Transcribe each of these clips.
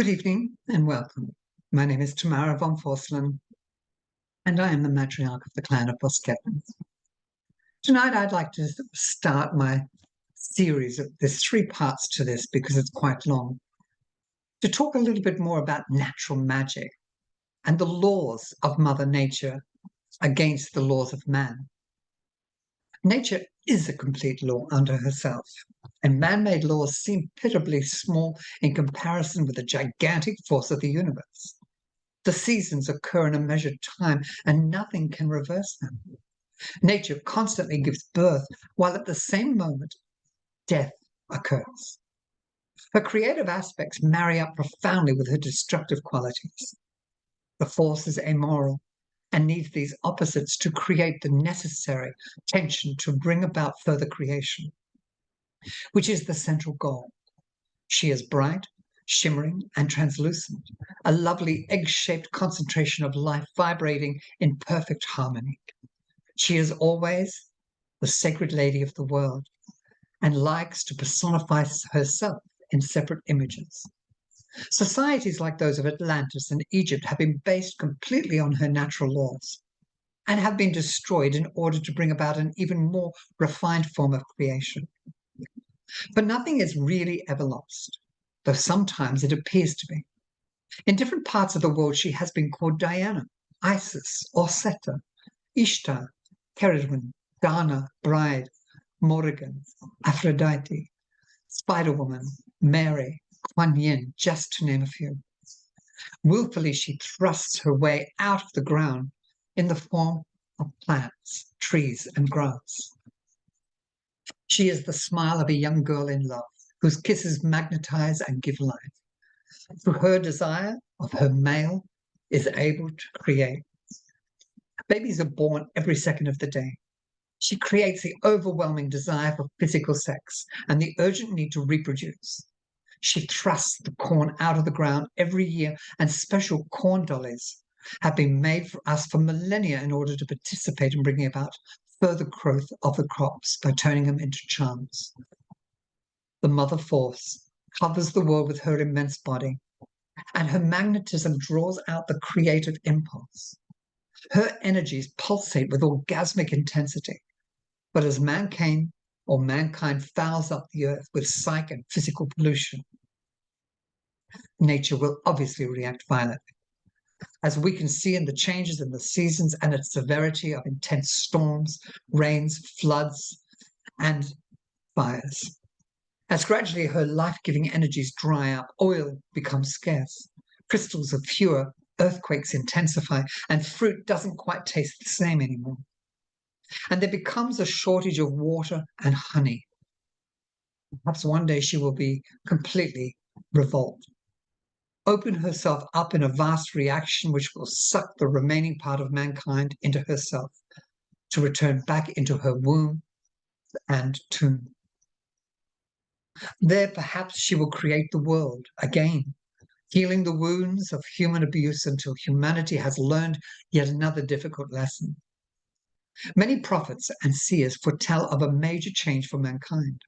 Good evening and welcome. My name is Tamara von Forslen, and I am the matriarch of the clan of Boskepans. Tonight, I'd like to start my series there's three parts to this because it's quite long, to talk a little bit more about natural magic and the laws of Mother Nature against the laws of man. Nature is a complete law unto herself, and man-made laws seem pitiably small in comparison with the gigantic force of the universe. The seasons occur in a measured time, and nothing can reverse them. Nature constantly gives birth, while at the same moment, death occurs. Her creative aspects marry up profoundly with her destructive qualities. The force is amoral and needs these opposites to create the necessary tension to bring about further creation, which is the central goal. She is bright, shimmering, and translucent, a lovely egg-shaped concentration of life vibrating in perfect harmony. She is always the sacred lady of the world and likes to personify herself in separate images. Societies like those of Atlantis and Egypt have been based completely on her natural laws and have been destroyed in order to bring about an even more refined form of creation. But nothing is really ever lost, though sometimes it appears to be. In different parts of the world, she has been called Diana, Isis, or Seta, Ishtar, Keridwen, Dana, Bride, Morrigan, Aphrodite, Spider-Woman, Mary, Kuan Yin, just to name a few. Willfully, she thrusts her way out of the ground in the form of plants, trees, and grass. She is the smile of a young girl in love, whose kisses magnetize and give life. Through her desire of her male is able to create. Babies are born every second of the day. She creates the overwhelming desire for physical sex and the urgent need to reproduce. She thrusts the corn out of the ground every year, and special corn dollies have been made for us for millennia in order to participate in bringing about further growth of the crops by turning them into charms. The mother force covers the world with her immense body, and her magnetism draws out the creative impulse. Her energies pulsate with orgasmic intensity. But as mankind fouls up the earth with psych and physical pollution, nature will obviously react violently, as we can see in the changes in the seasons and its severity of intense storms, rains, floods, and fires. As gradually her life-giving energies dry up, oil becomes scarce, crystals are fewer, earthquakes intensify, and fruit doesn't quite taste the same anymore. And there becomes a shortage of water and honey. Perhaps one day she will be completely revolt, open herself up in a vast reaction which will suck the remaining part of mankind into herself, to return back into her womb and tomb. There, perhaps she will create the world again, healing the wounds of human abuse until humanity has learned yet another difficult lesson. Many prophets and seers foretell of a major change for mankind.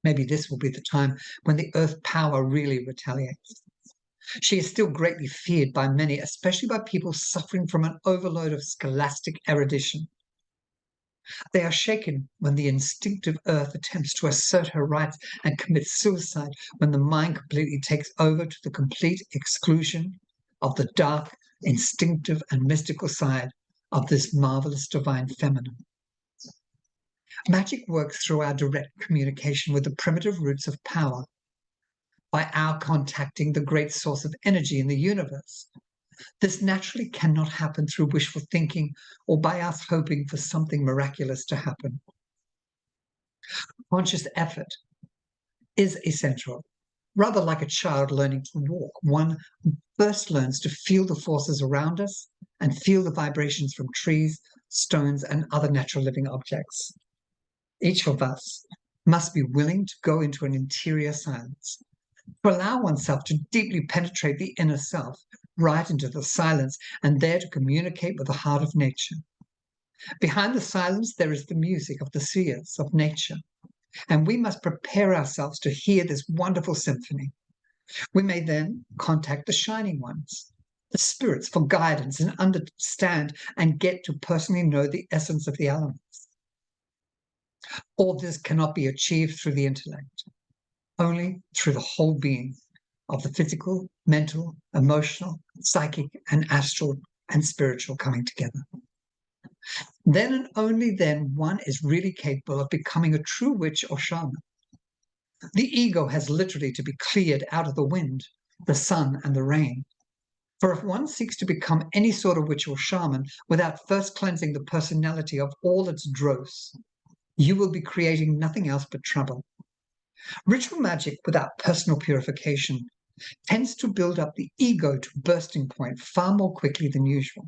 Maybe this will be the time when the earth power really retaliates. She is still greatly feared by many, especially by people suffering from an overload of scholastic erudition. They are shaken when the instinctive earth attempts to assert her rights and commits suicide when the mind completely takes over, to the complete exclusion of the dark, instinctive, and mystical side of this marvelous divine feminine. Magic works through our direct communication with the primitive roots of power, by our contacting the great source of energy in the universe. This naturally cannot happen through wishful thinking or by us hoping for something miraculous to happen. Conscious effort is essential. Rather like a child learning to walk, one first learns to feel the forces around us and feel the vibrations from trees, stones, and other natural living objects. Each of us must be willing to go into an interior silence, to allow oneself to deeply penetrate the inner self, right into the silence, and there to communicate with the heart of nature. Behind the silence, there is the music of the spheres of nature, and we must prepare ourselves to hear this wonderful symphony. We may then contact the shining ones, the spirits, for guidance and understand and get to personally know the essence of the elements. All this cannot be achieved through the intellect, only through the whole being of the physical, mental, emotional, psychic, and astral and spiritual coming together. Then and only then one is really capable of becoming a true witch or shaman. The ego has literally to be cleared out of the wind, the sun, and the rain. For if one seeks to become any sort of witch or shaman without first cleansing the personality of all its dross, you will be creating nothing else but trouble. Ritual magic without personal purification tends to build up the ego to bursting point far more quickly than usual,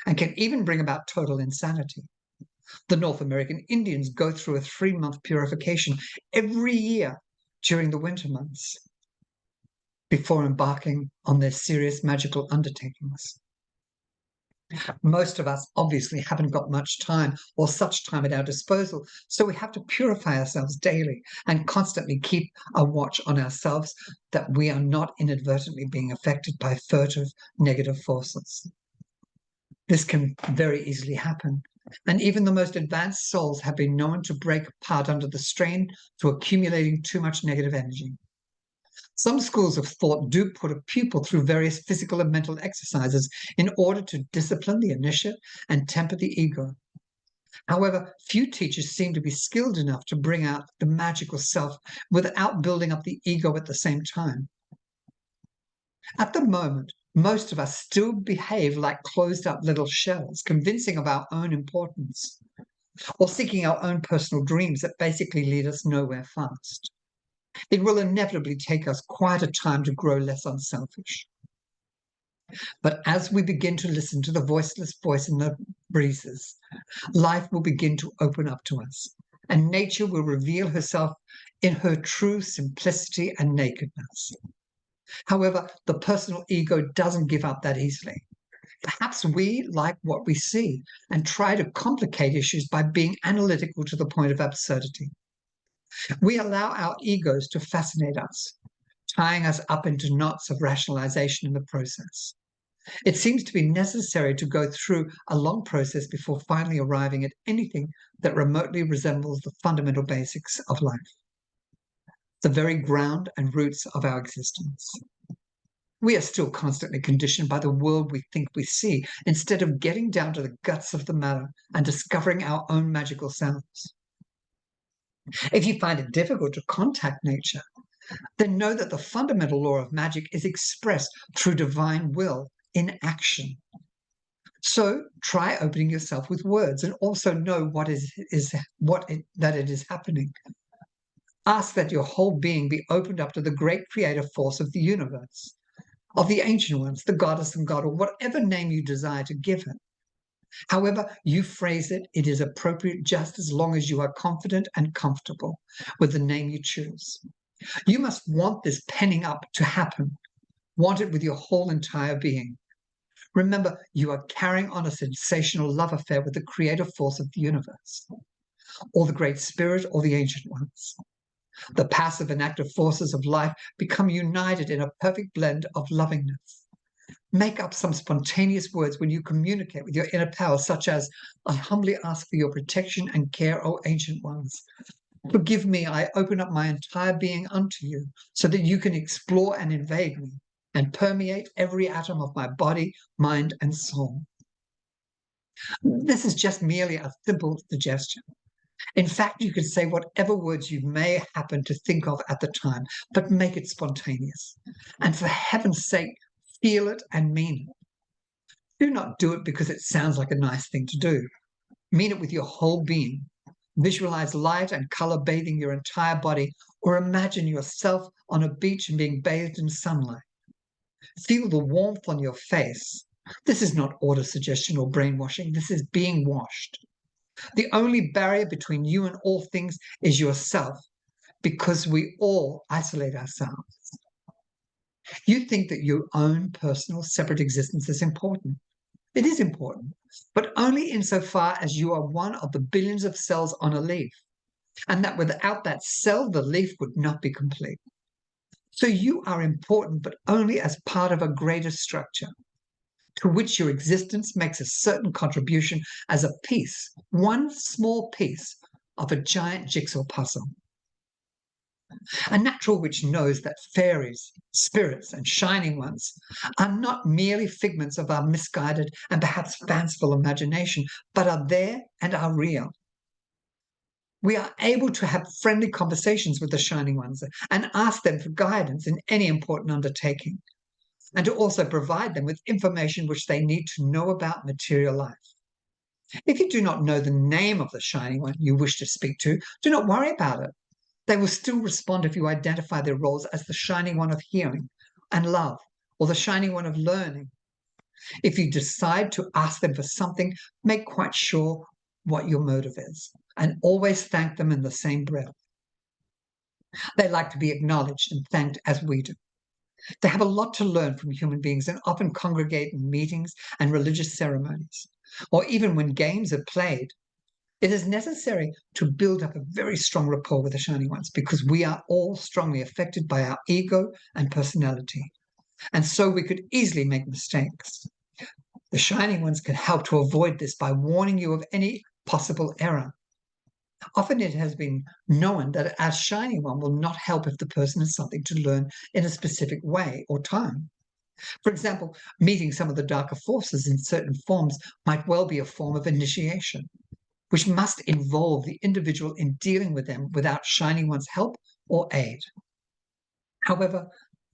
and can even bring about total insanity. The North American Indians go through a 3-month purification every year during the winter months before embarking on their serious magical undertakings. Most of us obviously haven't got much time or such time at our disposal, so we have to purify ourselves daily and constantly keep a watch on ourselves that we are not inadvertently being affected by furtive negative forces. This can very easily happen, and even the most advanced souls have been known to break apart under the strain to accumulating too much negative energy. Some schools of thought do put a pupil through various physical and mental exercises in order to discipline the initiate and temper the ego. However, few teachers seem to be skilled enough to bring out the magical self without building up the ego at the same time. At the moment, most of us still behave like closed-up little shells, convincing of our own importance, or seeking our own personal dreams that basically lead us nowhere fast. It will inevitably take us quite a time to grow less unselfish. But as we begin to listen to the voiceless voice in the breezes, life will begin to open up to us, and nature will reveal herself in her true simplicity and nakedness. However, the personal ego doesn't give up that easily. Perhaps we like what we see and try to complicate issues by being analytical to the point of absurdity. We allow our egos to fascinate us, tying us up into knots of rationalization in the process. It seems to be necessary to go through a long process before finally arriving at anything that remotely resembles the fundamental basics of life, the very ground and roots of our existence. We are still constantly conditioned by the world we think we see, instead of getting down to the guts of the matter and discovering our own magical selves. If you find it difficult to contact nature, then know that the fundamental law of magic is expressed through divine will in action. So try opening yourself with words and also know that it is happening. Ask that your whole being be opened up to the great creative force of the universe, of the ancient ones, the goddess and god, or whatever name you desire to give it. However you phrase it, it is appropriate just as long as you are confident and comfortable with the name you choose. You must want this penning up to happen. Want it with your whole entire being. Remember, you are carrying on a sensational love affair with the creative force of the universe, or the great spirit, or the ancient ones. The passive and active forces of life become united in a perfect blend of lovingness. Make up some spontaneous words when you communicate with your inner power, such as, I humbly ask for your protection and care, O ancient ones. Forgive me, I open up my entire being unto you, so that you can explore and invade me and permeate every atom of my body, mind, and soul. This is just merely a simple suggestion. In fact, you could say whatever words you may happen to think of at the time, but make it spontaneous. And for heaven's sake, feel it and mean it. Do not do it because it sounds like a nice thing to do. Mean it with your whole being. Visualize light and color bathing your entire body, or imagine yourself on a beach and being bathed in sunlight. Feel the warmth on your face. This is not order suggestion or brainwashing. This is being washed. The only barrier between you and all things is yourself, because we all isolate ourselves. You think that your own personal separate existence is important. It is important, but only insofar as you are one of the billions of cells on a leaf, and that without that cell, the leaf would not be complete. So you are important, but only as part of a greater structure, to which your existence makes a certain contribution as a piece, one small piece of a giant jigsaw puzzle. A natural witch knows that fairies, spirits, and shining ones are not merely figments of our misguided and perhaps fanciful imagination, but are there and are real. We are able to have friendly conversations with the shining ones and ask them for guidance in any important undertaking, and to also provide them with information which they need to know about material life. If you do not know the name of the shining one you wish to speak to, do not worry about it. They will still respond if you identify their roles as the shining one of healing and love, or the shining one of learning. If you decide to ask them for something, make quite sure what your motive is, and always thank them in the same breath. They like to be acknowledged and thanked as we do. They have a lot to learn from human beings and often congregate in meetings and religious ceremonies, or even when games are played. It is necessary to build up a very strong rapport with the shining ones because we are all strongly affected by our ego and personality, and so we could easily make mistakes. The shining ones can help to avoid this by warning you of any possible error. Often it has been known that a shining one will not help if the person has something to learn in a specific way or time. For example, meeting some of the darker forces in certain forms might well be a form of initiation, which must involve the individual in dealing with them without shining one's help or aid. However,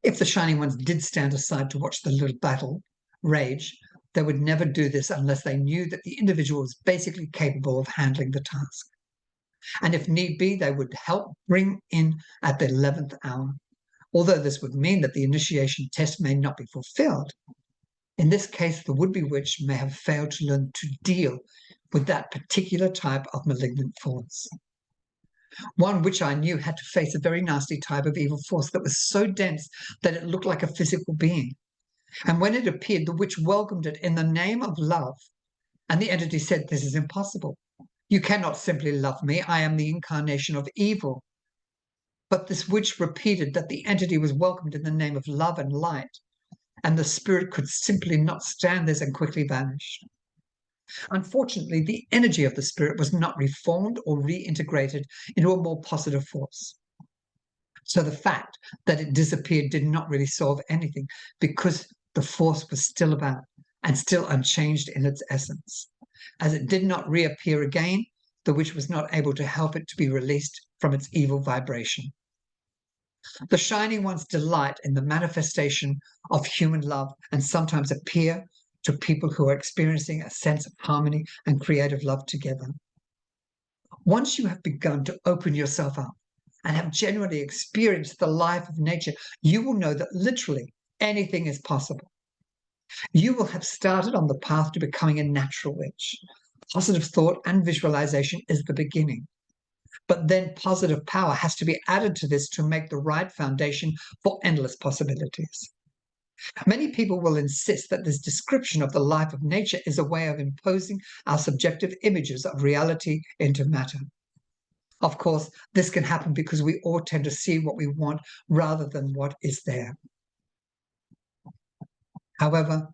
if the shining ones did stand aside to watch the little battle rage, they would never do this unless they knew that the individual was basically capable of handling the task. And if need be, they would help bring in at the 11th hour, although this would mean that the initiation test may not be fulfilled. In this case, the would-be witch may have failed to learn to deal with that particular type of malignant force. One witch I knew had to face a very nasty type of evil force that was so dense that it looked like a physical being. And when it appeared, the witch welcomed it in the name of love. And the entity said, "This is impossible. You cannot simply love me. I am the incarnation of evil." But this witch repeated that the entity was welcomed in the name of love and light, and the spirit could simply not stand this and quickly vanished. Unfortunately, the energy of the spirit was not reformed or reintegrated into a more positive force. So the fact that it disappeared did not really solve anything because the force was still about and still unchanged in its essence. As it did not reappear again, the witch was not able to help it to be released from its evil vibration. The shining ones delight in the manifestation of human love and sometimes appear to people who are experiencing a sense of harmony and creative love together. Once you have begun to open yourself up and have genuinely experienced the life of nature, you will know that literally anything is possible. You will have started on the path to becoming a natural witch. Positive thought and visualization is the beginning. But then positive power has to be added to this to make the right foundation for endless possibilities. Many people will insist that this description of the life of nature is a way of imposing our subjective images of reality into matter. Of course, this can happen because we all tend to see what we want rather than what is there. However,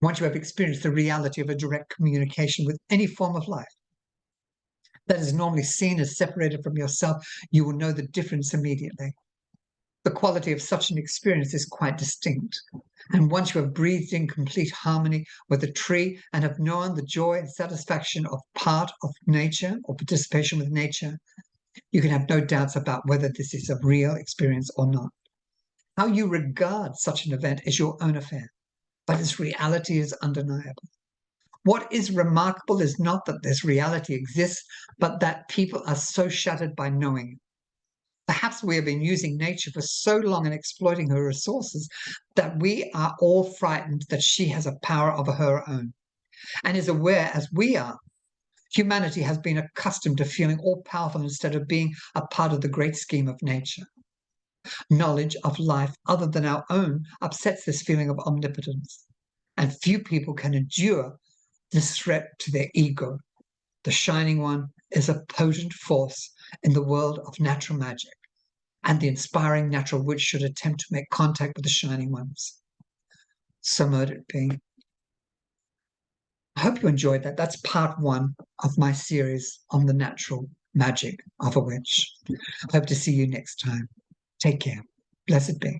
once you have experienced the reality of a direct communication with any form of life that is normally seen as separated from yourself, you will know the difference immediately. The quality of such an experience is quite distinct. And once you have breathed in complete harmony with the tree and have known the joy and satisfaction of part of nature or participation with nature, you can have no doubts about whether this is a real experience or not. How you regard such an event is your own affair, but its reality is undeniable. What is remarkable is not that this reality exists, but that people are so shattered by knowing it. Perhaps we have been using nature for so long and exploiting her resources that we are all frightened that she has a power of her own and is aware as we are. Humanity has been accustomed to feeling all powerful instead of being a part of the great scheme of nature. Knowledge of life other than our own upsets this feeling of omnipotence, and few people can endure this threat to their ego. The shining one is a potent force in the world of natural magic. and the inspiring natural witch should attempt to make contact with the shining ones. So mote it be. I hope you enjoyed that. That's part 1 of my series on the natural magic of a witch. I hope to see you next time. Take care. Blessed be.